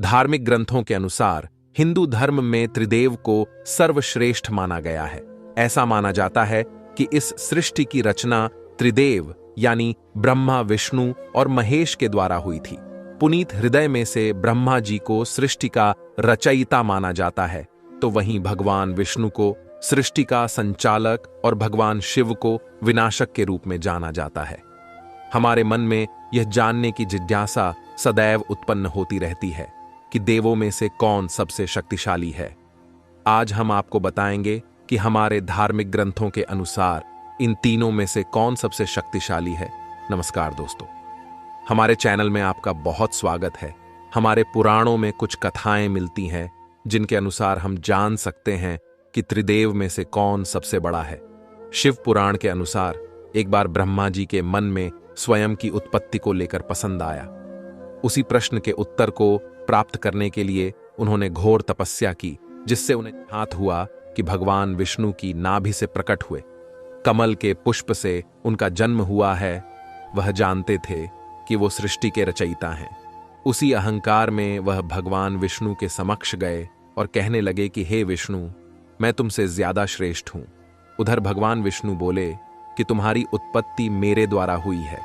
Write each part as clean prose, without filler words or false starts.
धार्मिक ग्रंथों के अनुसार हिंदू धर्म में त्रिदेव को सर्वश्रेष्ठ माना गया है। ऐसा माना जाता है कि इस सृष्टि की रचना त्रिदेव यानी ब्रह्मा, विष्णु और महेश के द्वारा हुई थी। पुनीत हृदय में से ब्रह्मा जी को सृष्टि का रचयिता माना जाता है, तो वहीं भगवान विष्णु को सृष्टि का संचालक और भगवान शिव को विनाशक के रूप में जाना जाता है। हमारे मन में यह जानने की जिज्ञासा सदैव उत्पन्न होती रहती है कि देवों में से कौन सबसे शक्तिशाली है। आज हम आपको बताएंगे कि हमारे धार्मिक ग्रंथों के अनुसार इन तीनों में से कौन सबसे शक्तिशाली है। नमस्कार दोस्तों, हमारे चैनल में आपका बहुत स्वागत है। हमारे पुराणों में कुछ कथाएं मिलती हैं जिनके अनुसार हम जान सकते हैं कि त्रिदेव में से कौन सबसे बड़ा है। शिव पुराण के अनुसार एक बार ब्रह्मा जी के मन में स्वयं की उत्पत्ति को लेकर पसंद आया। उसी प्रश्न के उत्तर को प्राप्त करने के लिए उन्होंने घोर तपस्या की, जिससे उन्हें हाथ हुआ कि भगवान विष्णु की नाभि से प्रकट हुए। कमल के पुष्प से उनका जन्म हुआ है। वह जानते थे कि वो सृष्टि के रचयिता हैं। उसी अहंकार में वह भगवान विष्णु के समक्ष गए और कहने लगे कि हे विष्णु, मैं तुमसे ज्यादा श्रेष्ठ हूं। उधर भगवान विष्णु बोले कि तुम्हारी उत्पत्ति मेरे द्वारा हुई है,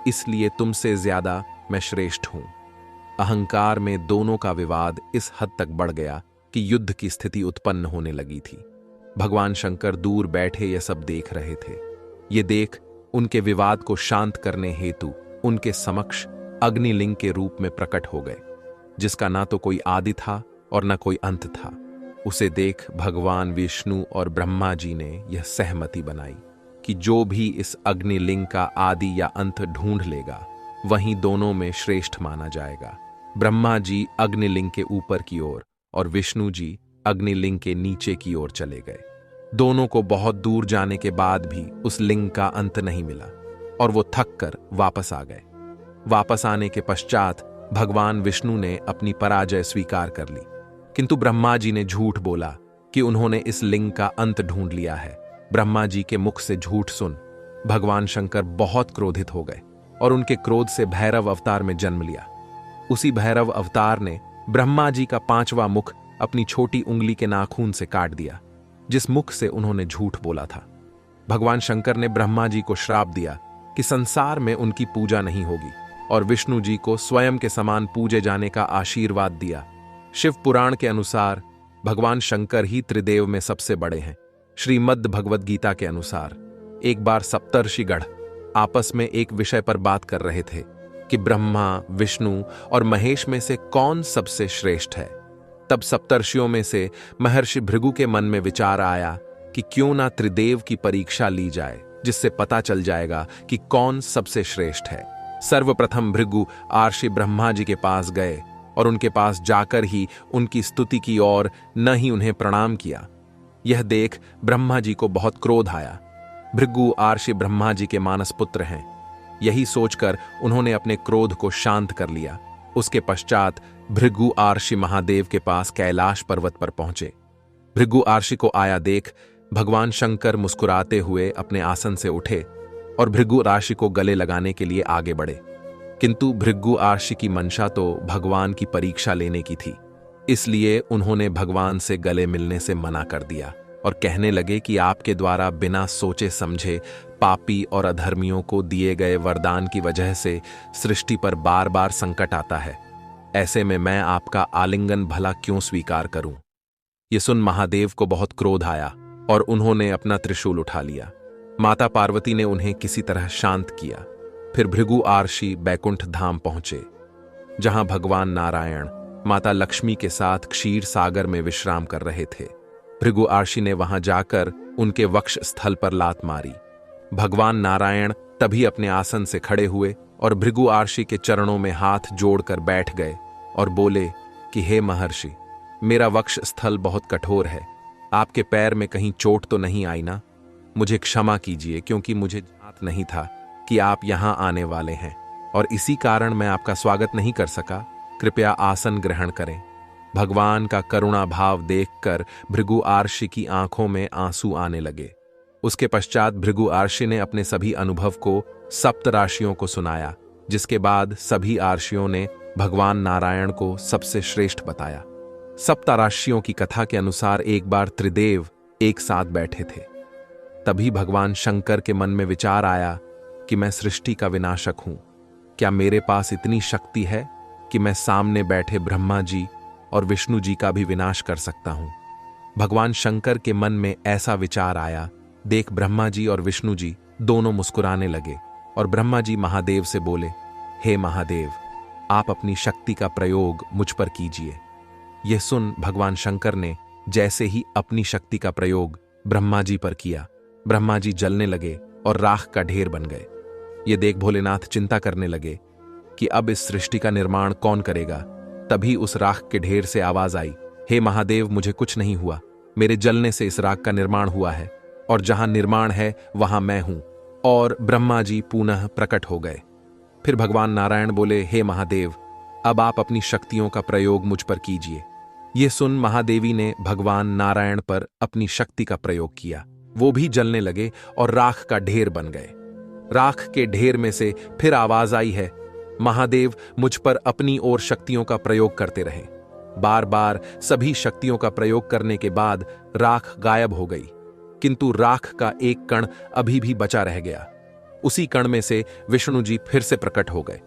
इसलिए तुमसे ज्यादा मैं श्रेष्ठ हूं। अहंकार में दोनों का विवाद इस हद तक बढ़ गया कि युद्ध की स्थिति उत्पन्न होने लगी थी। भगवान शंकर दूर बैठे यह सब देख रहे थे। ये देख उनके विवाद को शांत करने हेतु उनके समक्ष अग्निलिंग के रूप में प्रकट हो गए, जिसका ना तो कोई आदि था और न कोई अंत था। उसे देख भगवान विष्णु और ब्रह्मा जी ने यह सहमति बनाई कि जो भी इस अग्निलिंग का आदि या अंत ढूंढ लेगा वहीं दोनों में श्रेष्ठ माना जाएगा। ब्रह्मा जी अग्निलिंग के ऊपर की ओर और विष्णु जी अग्निलिंग के नीचे की ओर चले गए। दोनों को बहुत दूर जाने के बाद भी उस लिंग का अंत नहीं मिला और वो थक कर वापस आ गए। वापस आने के पश्चात भगवान विष्णु ने अपनी पराजय स्वीकार कर ली, किंतु ब्रह्मा जी ने झूठ बोला कि उन्होंने इस लिंग का अंत ढूंढ लिया है। ब्रह्मा जी के मुख से झूठ सुन भगवान शंकर बहुत क्रोधित हो गए और उनके क्रोध से भैरव अवतार में जन्म लिया। उसी भैरव अवतार ने ब्रह्मा जी का 5वां मुख अपनी छोटी उंगली के नाखून से काट दिया, जिस मुख से उन्होंने झूठ बोला था। भगवान शंकर ने ब्रह्मा जी को श्राप दिया कि संसार में उनकी पूजा नहीं होगी और विष्णु जी को स्वयं के समान पूजे जाने का आशीर्वाद दिया। शिव पुराण के अनुसार भगवान शंकर ही त्रिदेव में सबसे बड़े हैं। श्रीमद् भगवद गीता के अनुसार एक बार सप्तर्षिगण आपस में एक विषय पर बात कर रहे थे कि ब्रह्मा, विष्णु और महेश में से कौन सबसे श्रेष्ठ है। तब सप्तर्षियों में से महर्षि भृगु के मन में विचार आया कि क्यों ना त्रिदेव की परीक्षा ली जाए, जिससे पता चल जाएगा कि कौन सबसे श्रेष्ठ है। सर्वप्रथम भृगु आर्षि ब्रह्मा जी के पास गए और उनके पास जाकर ही उनकी स्तुति की और न ही उन्हें प्रणाम किया। यह देख ब्रह्मा जी को बहुत क्रोध आया। भृगु आर्षि ब्रह्मा जी के मानस पुत्र हैं। यही सोचकर उन्होंने अपने क्रोध को शांत कर लिया। उसके पश्चात भृगु आर्षि महादेव के पास कैलाश पर्वत पर पहुंचे। भृगु आर्षि को आया देख भगवान शंकर मुस्कुराते हुए अपने आसन से उठे और भृगु आर्षि को गले लगाने के लिए आगे बढ़े, किंतु भृगु आर्षि की मंशा तो भगवान की परीक्षा लेने की थी, इसलिए उन्होंने भगवान से गले मिलने से मना कर दिया और कहने लगे कि आपके द्वारा बिना सोचे समझे पापी और अधर्मियों को दिए गए वरदान की वजह से सृष्टि पर बार बार संकट आता है। ऐसे में मैं आपका आलिंगन भला क्यों स्वीकार करूं। ये सुन महादेव को बहुत क्रोध आया और उन्होंने अपना त्रिशूल उठा लिया। माता पार्वती ने उन्हें किसी तरह शांत किया। फिर भृगु आर्षि बैकुंठ धाम पहुंचे, जहां भगवान नारायण माता लक्ष्मी के साथ क्षीर सागर में विश्राम कर रहे थे। भृगु आर्षि ने वहां जाकर उनके वक्ष स्थल पर लात मारी। भगवान नारायण तभी अपने आसन से खड़े हुए और भृगु आर्षि के चरणों में हाथ जोड़कर बैठ गए और बोले कि हे महर्षि, मेरा वक्ष स्थल बहुत कठोर है, आपके पैर में कहीं चोट तो नहीं आई ना? मुझे क्षमा कीजिए, क्योंकि मुझे ज्ञात नहीं था कि आप यहां आने वाले हैं और इसी कारण मैं आपका स्वागत नहीं कर सका। कृपया आसन ग्रहण करें। भगवान का करुणा भाव देखकर भृगु आर्षि की आंखों में आंसू आने लगे। उसके पश्चात भृगु आर्षि ने अपने सभी अनुभव को सप्त राशियों को सुनाया, जिसके बाद सभी आर्षियों ने भगवान नारायण को सबसे श्रेष्ठ बताया। सप्तराशियों की कथा के अनुसार एक बार त्रिदेव एक साथ बैठे थे। तभी भगवान शंकर के मन में विचार आया कि मैं सृष्टि का विनाशक हूं। क्या मेरे पास इतनी शक्ति है कि मैं सामने बैठे ब्रह्मा जी और विष्णु जी का भी विनाश कर सकता हूं? भगवान शंकर के मन में ऐसा विचार आया, देख ब्रह्मा जी और विष्णु जी दोनों मुस्कुराने लगे और ब्रह्मा जी महादेव से बोले, हे महादेव, आप अपनी शक्ति का प्रयोग मुझ पर कीजिए। यह सुन भगवान शंकर ने जैसे ही अपनी शक्ति का प्रयोग ब्रह्मा जी पर किया, ब्रह्मा जी जलने लगे और राख का ढेर बन गए। ये देख भोलेनाथ चिंता करने लगे कि अब इस सृष्टि का निर्माण कौन करेगा। तभी उस राख के ढेर से आवाज आई, हे महादेव, मुझे कुछ नहीं हुआ, मेरे जलने से इस राख का निर्माण हुआ है और जहां निर्माण है वहां मैं हूं। और ब्रह्मा जी पुनः प्रकट हो गए। फिर भगवान नारायण बोले, हे महादेव, अब आप अपनी शक्तियों का प्रयोग मुझ पर कीजिए। यह सुन महादेवी ने भगवान नारायण पर अपनी शक्ति का प्रयोग किया। वो भी जलने लगे और राख का ढेर बन गए। राख के ढेर में से फिर आवाज आई है, महादेव मुझ पर अपनी ओर शक्तियों का प्रयोग करते रहे। बार बार सभी शक्तियों का प्रयोग करने के बाद राख गायब हो गई, किंतु राख का एक कण अभी भी बचा रह गया। उसी कण में से विष्णु जी फिर से प्रकट हो गए।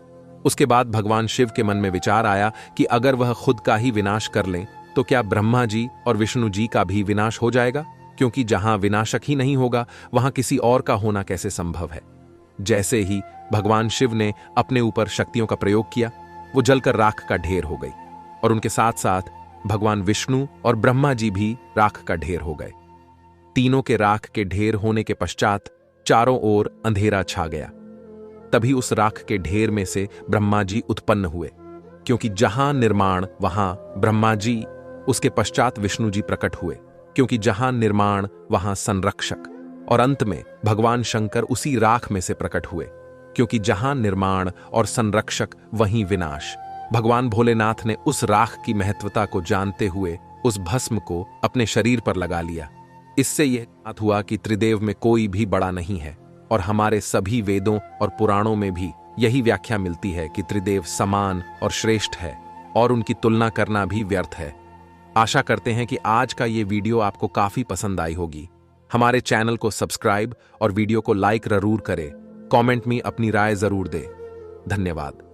उसके बाद भगवान शिव के मन में विचार आया कि अगर वह खुद का ही विनाश कर लें तो क्या ब्रह्मा जी और विष्णु जी का भी विनाश हो जाएगा? क्योंकि जहां विनाशक ही नहीं होगा वहां किसी और का होना कैसे संभव है। जैसे ही भगवान शिव ने अपने ऊपर शक्तियों का प्रयोग किया, वो जलकर राख का ढेर हो गई और उनके साथ साथ भगवान विष्णु और ब्रह्मा जी भी राख का ढेर हो गए। तीनों के राख के ढेर होने के पश्चात चारों ओर अंधेरा छा गया। तभी उस राख के ढेर में से ब्रह्मा जी उत्पन्न हुए, क्योंकि जहां निर्माण वहां ब्रह्मा जी, उसके पश्चात विष्णु जी प्रकट हुए, क्योंकि जहां निर्माण वहां संरक्षक, और अंत में भगवान शंकर उसी राख में से प्रकट हुए, क्योंकि जहां निर्माण और संरक्षक वहीं विनाश। भगवान भोलेनाथ ने उस राख की महत्वता को जानते हुए उस भस्म को अपने शरीर पर लगा लिया। इससे यह ज्ञात हुआ कि त्रिदेव में कोई भी बड़ा नहीं है, और हमारे सभी वेदों और पुराणों में भी यही व्याख्या मिलती है कि त्रिदेव समान और श्रेष्ठ है और उनकी तुलना करना भी व्यर्थ है। आशा करते हैं कि आज का ये वीडियो आपको काफी पसंद आई होगी। हमारे चैनल को सब्सक्राइब और वीडियो को लाइक जरूर करें। कमेंट में अपनी राय जरूर दें। धन्यवाद।